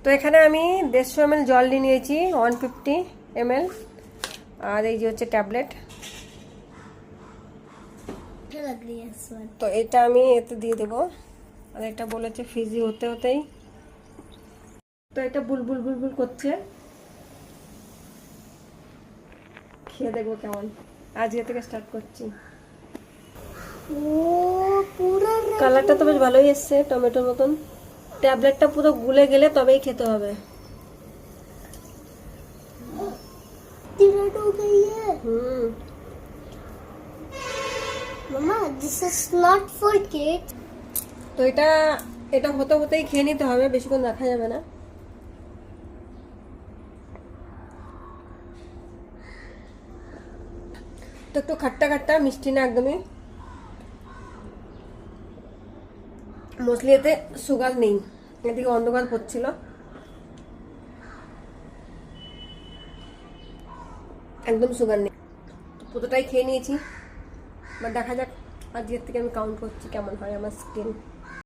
তো এখানে আমি 150 ml জল নিয়ে নিয়েছি, 150 ml। আর এই যে হচ্ছে ট্যাবলেট। তো এটা আমি এতে দিয়ে দেবো। আর এটা বলেছে ফিজি হতে হতেই। তো এটা বুলবুল বুলবুল করছে, খেয়ে দেখবো কেমন। আজকে থেকে স্টার্ট করছি। কালারটা তো বেশ ভালোই এসছে, টমেটোর মতন। ট্যাবলেটটা পুরো গুলে গেলে তবেই খেতে হবে। Mama, this is not for kids. তো এটা এটা হতে হতেই খেয়ে নিতে হবে, বেশিক্ষণ রাখা যাবে না। তো একটু খাট্টা খাট্টা, মিষ্টি না একদমই। মোস্টলি এতে সুগার নেই, এদিকে অন্ধকার পড়ছিল। একদম সুগার নেই। পুরোটাই খেয়ে নিয়েছি। বা দেখা যাক আজকের থেকে আমি কাউন্ট করছি কেমন হয় আমার স্কিন।